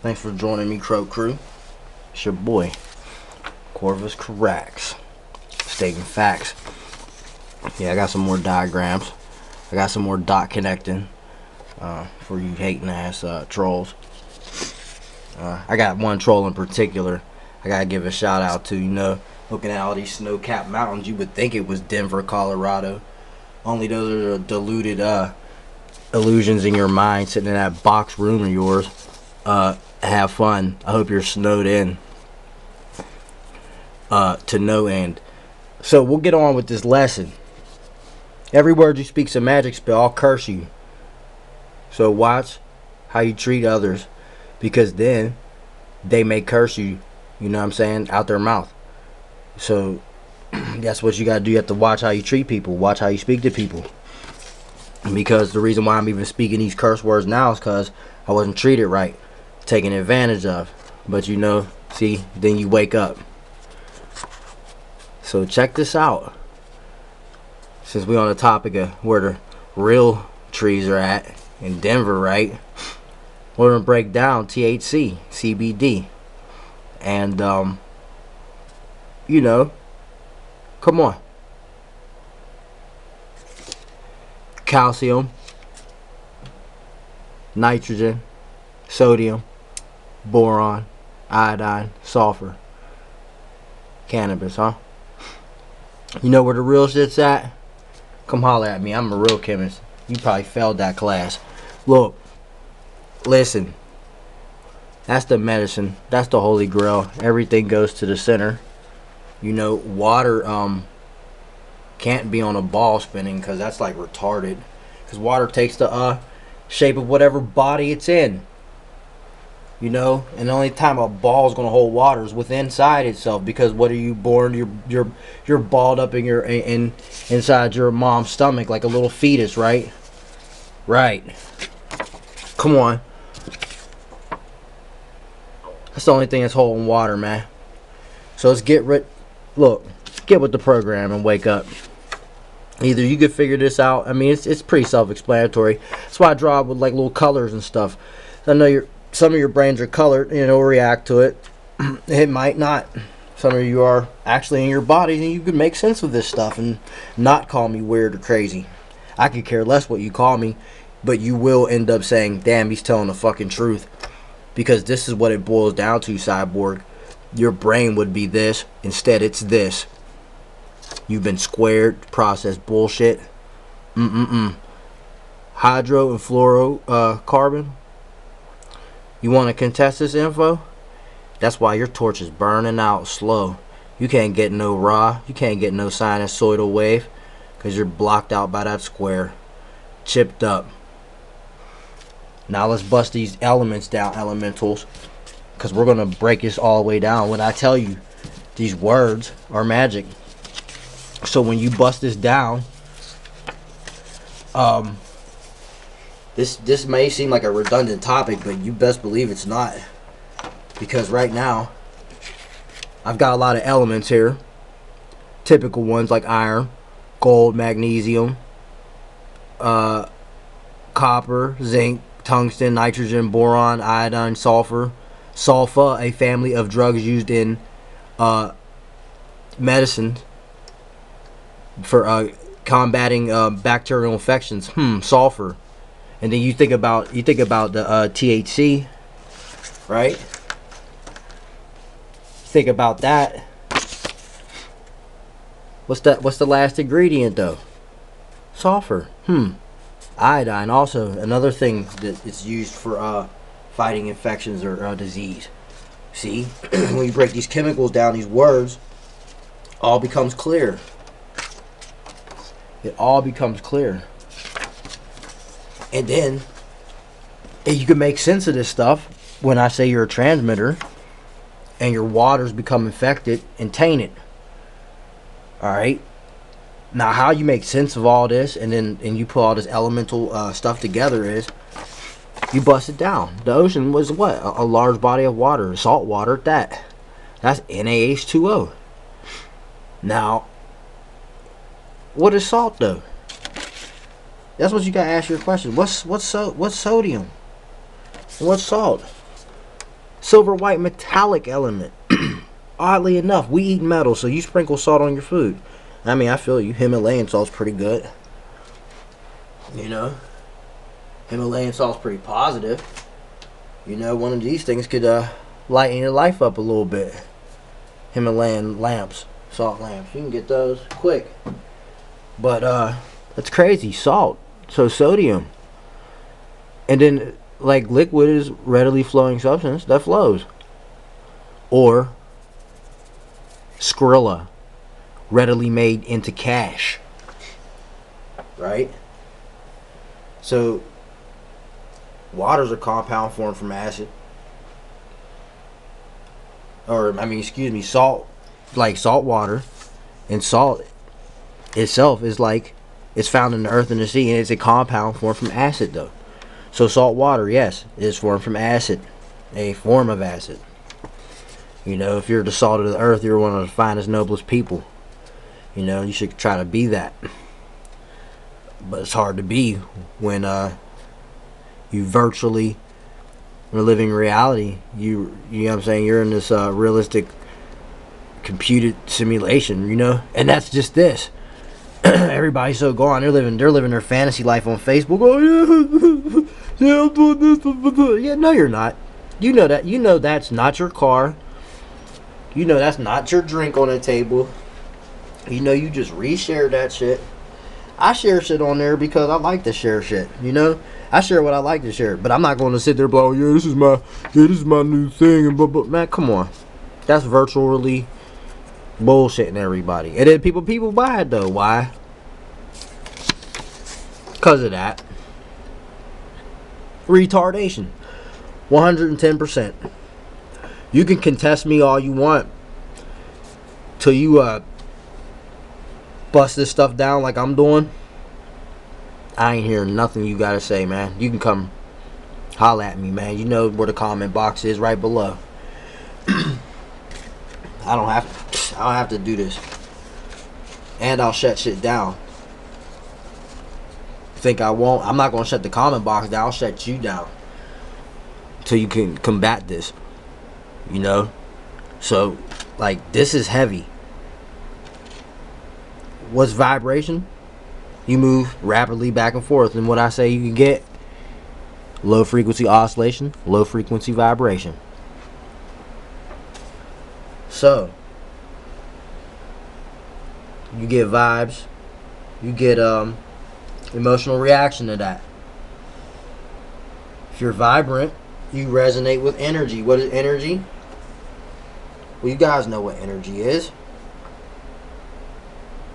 Thanks for joining me, Crow Crew. It's your boy, Corvus Carax, stating facts. Yeah, I got some more diagrams. I got some more dot connecting for you hating ass trolls. I got one troll in particular I gotta give a shout out to. You know, looking at all these snow-capped mountains, you would think it was Denver, Colorado. Only those are deluded illusions in your mind, sitting in that box room of yours. Have fun. I hope you're snowed in to no end. So we'll get on with this lesson. Every word you speak's a magic spell. I'll curse you. So watch how you treat others, because then they may curse you, you know what I'm saying, out their mouth. So that's what you gotta do. You have to watch how you treat people, watch how you speak to people. Because the reason why I'm even speaking these curse words now is because I wasn't treated right, taken advantage of. But you know, see, then you wake up. So check this out. Since we're on the topic of where the real trees are at in Denver, right? We're gonna break down THC, CBD, and you know, come on, calcium, nitrogen, sodium, boron, iodine, sulfur, cannabis, huh? You know where the real shit's at? Come holler at me. I'm a real chemist. You probably failed that class. Look, listen. That's the medicine. That's the holy grail. Everything goes to the center. You know, water can't be on a ball spinning, because that's like retarded. Because water takes the shape of whatever body it's in. You know, and the only time a ball is gonna hold water is within inside itself. Because what are you born? You're balled up in your inside your mom's stomach like a little fetus, right? Right. Come on. That's the only thing that's holding water, man. So let's get rid. Look, get with the program and wake up. Either you could figure this out. I mean, it's pretty self-explanatory. That's why I draw with like little colors and stuff. I know some of your brains are colored, you know, react to it. It might not. Some of you are actually in your bodies, and you can make sense of this stuff and not call me weird or crazy. I could care less what you call me, but you will end up saying, damn, he's telling the fucking truth. Because this is what it boils down to, Cyborg. Your brain would be this. Instead, it's this. You've been squared, processed bullshit. Hydro and fluorocarbon. You want to contest this info? That's why your torch is burning out slow. You can't get no raw. You can't get no sinusoidal wave, because you're blocked out by that square. Chipped up. Now let's bust these elements down, elementals, because we're going to break this all the way down. When I tell you these words are magic. So when you bust this down, this may seem like a redundant topic, but you best believe it's not. Because right now, I've got a lot of elements here. Typical ones like iron, gold, magnesium, copper, zinc, tungsten, nitrogen, boron, iodine, sulfur. Sulfa, a family of drugs used in medicine for combating bacterial infections. Sulfur. And then you think about the THC, right? Think about that. What's the last ingredient though? Sulfur. Iodine, also another thing that is used for fighting infections or disease. See, when you break these chemicals down, these words, all becomes clear. It all becomes clear. And then you can make sense of this stuff when I say you're a transmitter and your waters become infected and tainted. Alright? Now how you make sense of all this and you put all this elemental stuff together is you bust it down. The ocean was what? A large body of water, salt water at that. That's NaH2O. Now, what is salt though? That's what you gotta ask your question. What's sodium? What's salt? Silver white metallic element. Oddly enough, we eat metal, so you sprinkle salt on your food. I mean, I feel you. Himalayan salt's pretty good. You know, Himalayan salt's pretty positive. You know, one of these things could lighten your life up a little bit. Himalayan lamps, salt lamps. You can get those quick. But it's crazy. Salt. So sodium. And then, like, liquid is readily flowing substance that flows. Or Skrilla, readily made into cash. Right? So water's a compound formed from acid. Or, I mean, excuse me, salt. Like salt water. And salt itself is like, it's found in the earth and the sea, and it's a compound formed from acid, though. So salt water, yes, is formed from acid. A form of acid. You know, if you're the salt of the earth, you're one of the finest, noblest people. You know, you should try to be that. But it's hard to be when you virtually are living reality. You know what I'm saying? You're in this realistic computed simulation, you know? And that's just this. Everybody's so gone. They're living their fantasy life on Facebook. Oh yeah, yeah, I'm doing this. Yeah, no, you're not. You know that. You know that's not your car. You know that's not your drink on the table. You know you just reshared that shit. I share shit on there because I like to share shit. You know, I share what I like to share, but I'm not going to sit there and blow. Yeah, this is my new thing. And but man, come on, that's virtually bullshitting everybody. And then people buy it though. Why? Because of that retardation. 110%. You can contest me all you want till you bust this stuff down like I'm doing. I ain't hearing nothing you gotta say, man. You can come holla at me, man. You know where the comment box is, right below. I don't have to do this. And I'll shut shit down. Think I won't? I'm not gonna shut the comment box down. I'll shut you down till you can combat this. You know? So, like, this is heavy. What's vibration? You move rapidly back and forth, and what I say you can get: low frequency oscillation, low frequency vibration. So you get vibes, you get emotional reaction to that. If you're vibrant, you resonate with energy. What is energy? Well, you guys know what energy is.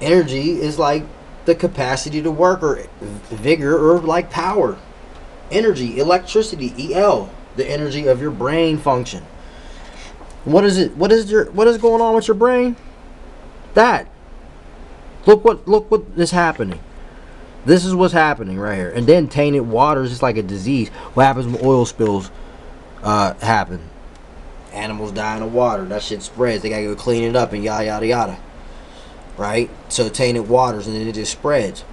Energy is like the capacity to work, or vigor, or like power. Energy, electricity, EL, the energy of your brain function. What is it? What is going on with your brain? That. Look what is happening. This is what's happening right here. And then tainted water is just like a disease. What happens when oil spills happen? Animals die in the water. That shit spreads. They gotta go clean it up and yada yada yada. Right? So tainted waters, and then it just spreads.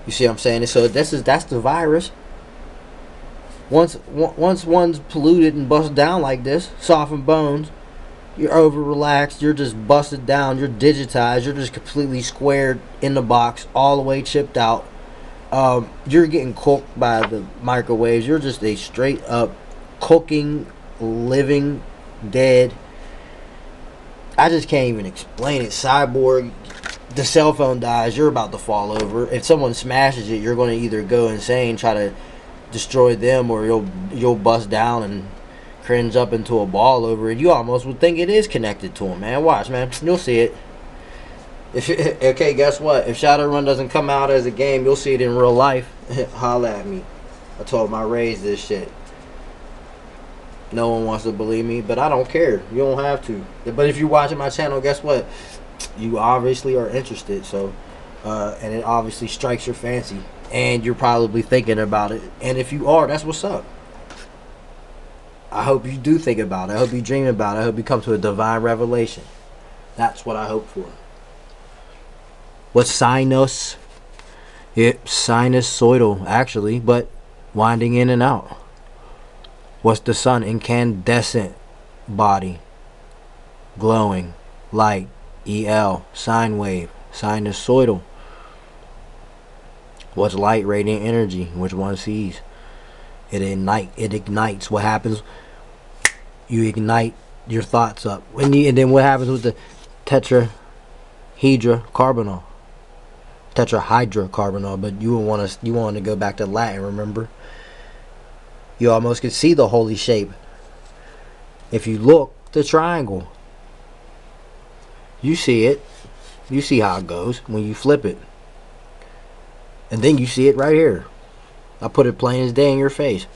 You see what I'm saying? So that's the virus. Once one's polluted and busted down like this, softened bones, you're over relaxed, you're just busted down, you're digitized, you're just completely squared in the box, all the way chipped out. You're getting cooked by the microwaves. You're just a straight up cooking, living, dead. I just can't even explain it. Cyborg. The cell phone dies, you're about to fall over. If someone smashes it, you're going to either go insane, try to destroy them, or you'll bust down and cringe up into a ball over it. You almost would think it is connected to him, man. Watch, man. You'll see it. Okay, guess what? If Shadowrun doesn't come out as a game, you'll see it in real life. Holla at me. I told my Rays this shit. No one wants to believe me, but I don't care. You don't have to. But if you're watching my channel, guess what? You obviously are interested. So, and it obviously strikes your fancy, and you're probably thinking about it. And if you are, that's what's up. I hope you do think about it. I hope you dream about it. I hope you come to a divine revelation. That's what I hope for. What's sinus? Sinusoidal, actually, but winding in and out. What's the sun? Incandescent body. Glowing. Light. EL. Sine wave. Sinusoidal. What's light? Radiant energy. Which one sees? It ignites. What happens? You ignite your thoughts up. And then what happens with the tetrahydrocarbonol? Tetrahydrocarbonol, but you want to go back to Latin, remember? You almost can see the holy shape. If you look, the triangle. You see it. You see how it goes when you flip it. And then you see it right here. I put it plain as day in your face.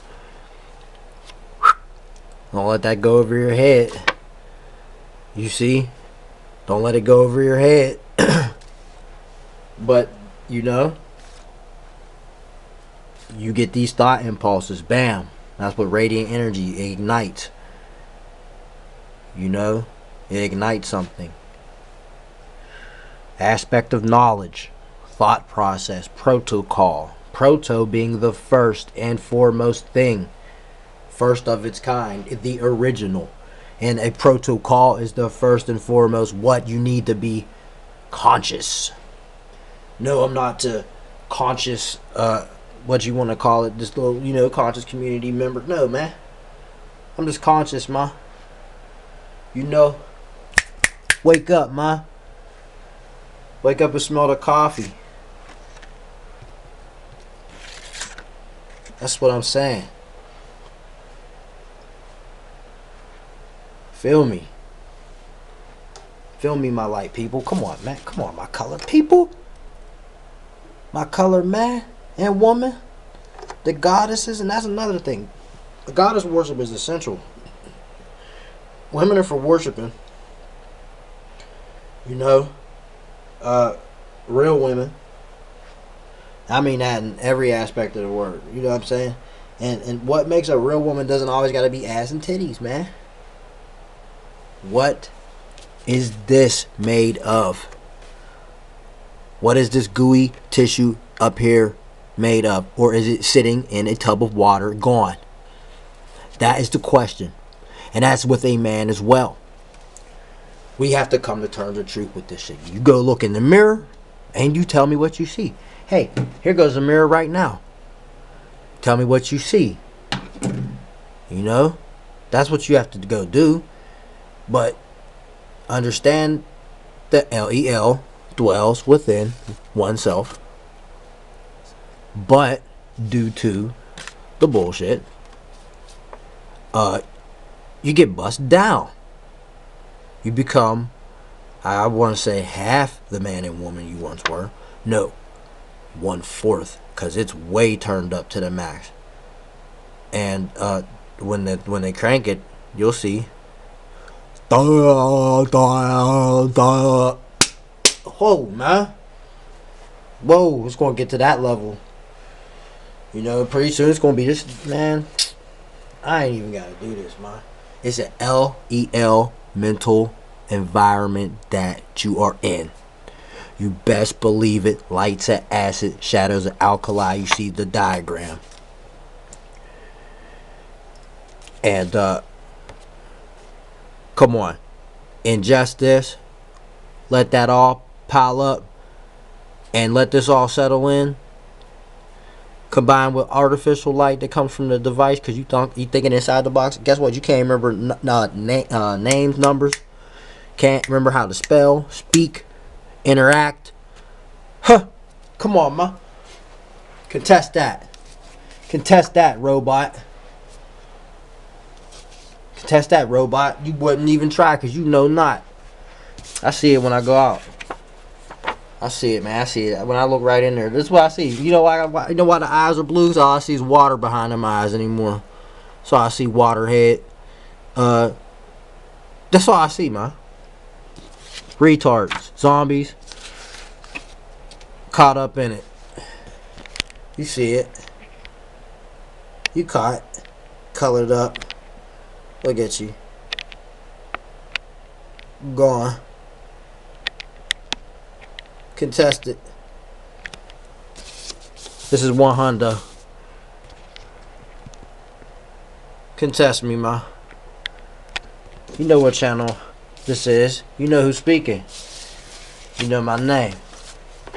Don't let that go over your head. You see? Don't let it go over your head. But, you know, you get these thought impulses. Bam. That's what radiant energy ignites. You know, it ignites something. Aspect of knowledge. Thought process. Protocol. Proto being the first and foremost thing. First of its kind. The original. And a protocol is the first and foremost what you need to be conscious. No, I'm not conscious, what you want to call it, this little, you know, conscious community member. No, man. I'm just conscious, ma. You know, wake up, ma. Wake up and smell the coffee. That's what I'm saying. Feel me. Feel me, my light people. Come on, man. Come on, my colored people. My colored man and woman. The goddesses. And that's another thing. The goddess worship is essential. Women are for worshiping. You know. Real women. I mean that in every aspect of the word. You know what I'm saying? And what makes a real woman doesn't always got to be ass and titties, man. What is this made of? What is this gooey tissue up here made of? Or is it sitting in a tub of water gone? That is the question. And that's with a man as well. We have to come to terms with truth with this shit. You go look in the mirror and you tell me what you see. Hey, here goes the mirror right now. Tell me what you see. You know? That's what you have to go do. But understand that LEL dwells within oneself. But due to the bullshit, you get bust down. You become, I want to say, half the man and woman you once were. No, 1/4, because it's way turned up to the max. And when they crank it, you'll see. Whoa, man. Whoa, it's going to get to that level. You know, pretty soon it's going to be this, man. I ain't even got to do this, man. It's an LEL mental environment that you are in. You best believe it. Lights are acid, shadows are alkali. You see the diagram. And, come on. Ingest this. Let that all pile up. And let this all settle in. Combined with artificial light that comes from the device, because you thinking inside the box. Guess what? You can't remember names, numbers. Can't remember how to spell, speak, interact. Huh. Come on, ma. Contest that. Contest that, robot. Contest that, robot. You wouldn't even try because you know not. I see it when I go out. I see it, man. I see it when I look right in there. This is what I see. You know why? You know why the eyes are blue? So all I see is water behind them eyes anymore. So I see waterhead. That's all I see, man. Retards, zombies, caught up in it. You see it. You caught, colored up. Look at you. Gone. Contested. This is 100. Contest me, ma. You know what channel this is. You know who's speaking. You know my name.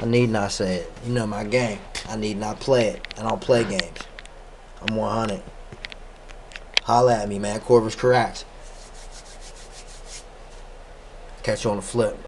I need not say it. You know my game. I need not play it. I don't play games. I'm 100. Holla at me, man. Corvus Carax. Catch you on the flip.